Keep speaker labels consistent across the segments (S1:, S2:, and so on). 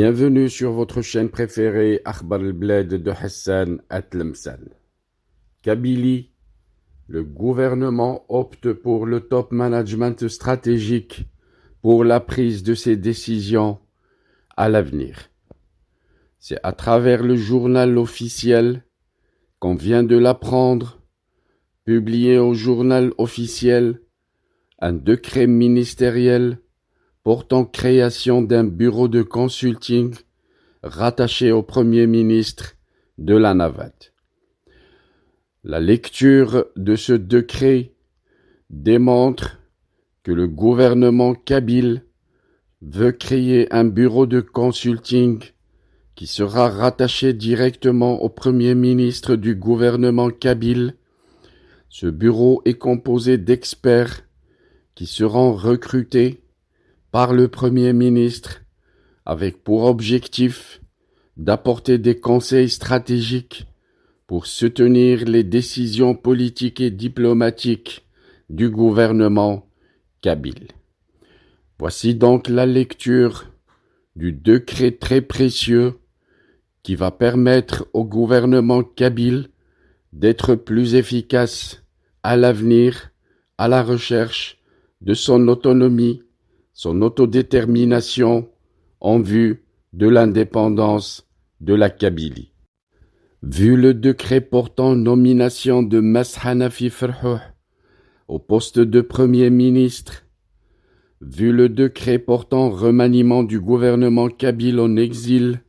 S1: Bienvenue sur votre chaîne préférée Akhbar al-Bled de Hassan Atlemsan. Kabylie, le gouvernement opte pour le top management stratégique pour la prise de ses décisions à l'avenir. C'est à travers le journal officiel qu'on vient de l'apprendre, publié au journal officiel, un décret ministériel portant création d'un bureau de consulting rattaché au Premier ministre de la Navad. La lecture de ce décret démontre que le gouvernement kabyle veut créer un bureau de consulting qui sera rattaché directement au Premier ministre du gouvernement kabyle. Ce bureau est composé d'experts qui seront recrutés par le Premier ministre avec pour objectif d'apporter des conseils stratégiques pour soutenir les décisions politiques et diplomatiques du gouvernement kabyle. Voici donc la lecture du décret très précieux qui va permettre au gouvernement kabyle d'être plus efficace à l'avenir, à la recherche de son autonomie, son autodétermination en vue de l'indépendance de la Kabylie. Vu le décret portant nomination de Mashhanafi Ferhouh au poste de Premier ministre, vu le décret portant remaniement du gouvernement kabyle en exil,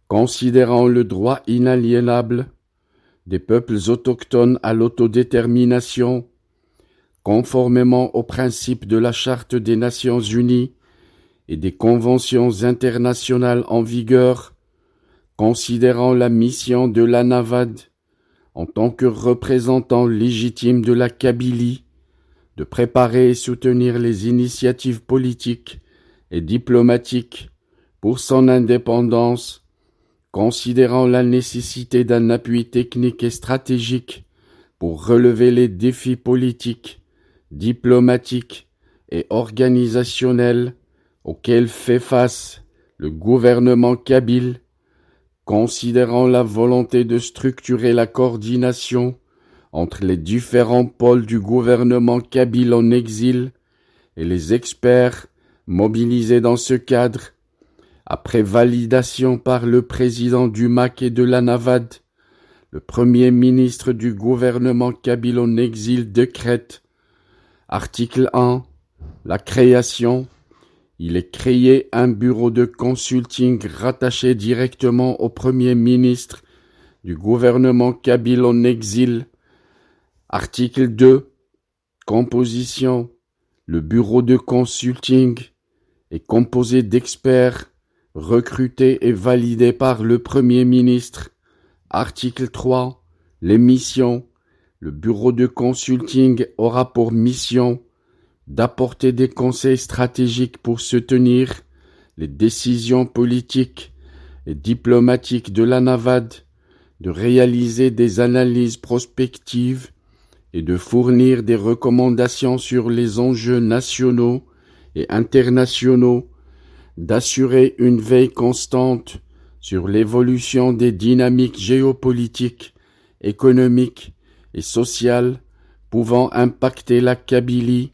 S1: considérant le droit inaliénable des peuples autochtones à l'autodétermination, conformément aux principes de la Charte des Nations Unies et des conventions internationales en vigueur, considérant la mission de la Navad en tant que représentant légitime de la Kabylie, de préparer et soutenir les initiatives politiques et diplomatiques pour son indépendance, considérant la nécessité d'un appui technique et stratégique pour relever les défis politiques, diplomatiques et organisationnels auxquels fait face le gouvernement kabyle, considérant la volonté de structurer la coordination entre les différents pôles du gouvernement kabyle en exil et les experts mobilisés dans ce cadre, après validation par le président du MAC et de la Navad, le premier ministre du gouvernement kabyle en exil décrète, article 1, la création. Il est créé un bureau de consulting rattaché directement au Premier ministre du gouvernement kabyle en exil. Article 2. Composition. Le bureau de consulting est composé d'experts recrutés et validés par le Premier ministre. Article 3. Les missions. Le bureau de consulting aura pour mission d'apporter des conseils stratégiques pour soutenir les décisions politiques et diplomatiques de la Navad, de réaliser des analyses prospectives et de fournir des recommandations sur les enjeux nationaux et internationaux, d'assurer une veille constante sur l'évolution des dynamiques géopolitiques, économiques et sociales pouvant impacter la Kabylie,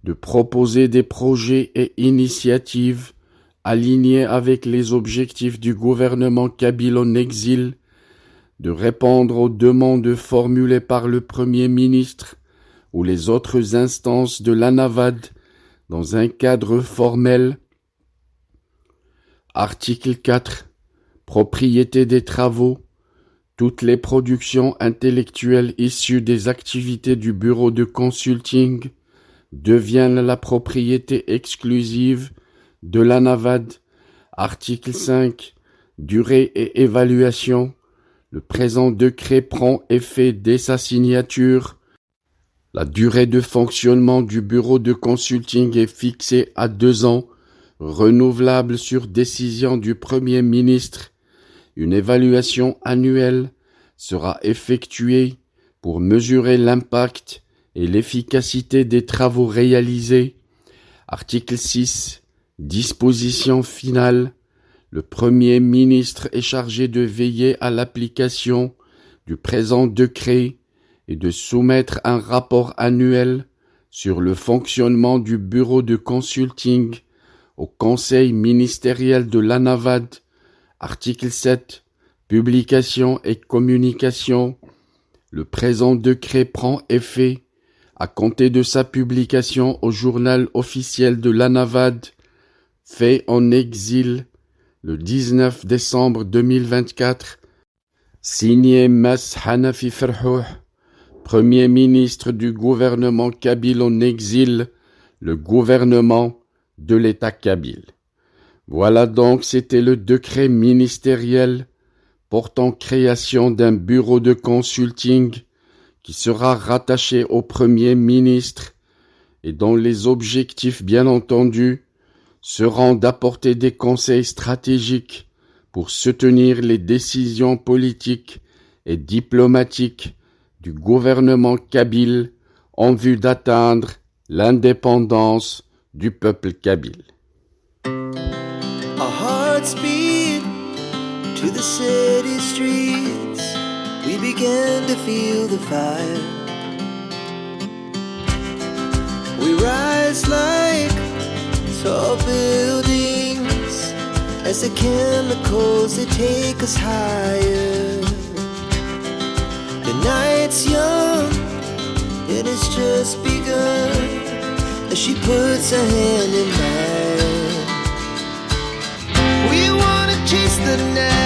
S1: de proposer des projets et initiatives alignés avec les objectifs du gouvernement kabyle en exil, de répondre aux demandes formulées par le Premier ministre ou les autres instances de la Navad dans un cadre formel. Article 4. Propriété des travaux. Toutes les productions intellectuelles issues des activités du bureau de consulting deviennent la propriété exclusive de la Navad. Article 5. Durée et évaluation. Le présent décret prend effet dès sa signature. La durée de fonctionnement du bureau de consulting est fixée à 2 ans, renouvelable sur décision du Premier ministre. Une évaluation annuelle sera effectuée pour mesurer l'impact et l'efficacité des travaux réalisés. Article 6. Disposition finale. le Premier ministre est chargé de veiller à l'application du présent décret et de soumettre un rapport annuel sur le fonctionnement du bureau de consulting au Conseil ministériel de l'ANAVAD, article 7, publication et communication. Le présent décret prend effet à compter de sa publication au journal officiel de l'ANAVAD, fait en exil le 19 décembre 2024, signé Mas Hanafi Ferhouh, Premier ministre du gouvernement kabyle en exil, le gouvernement de l'État kabyle. Voilà donc, c'était le décret ministériel portant création d'un bureau de consulting qui sera rattaché au Premier ministre et dont les objectifs, bien entendu, seront d'apporter des conseils stratégiques pour soutenir les décisions politiques et diplomatiques du gouvernement kabyle en vue d'atteindre l'indépendance du peuple kabyle.
S2: Our hearts beat to the city streets. We began to feel the fire. We rise like tall buildings as the chemicals they take us higher. The night's young, it has just begun as she puts her hand in mine. We wanna chase the night.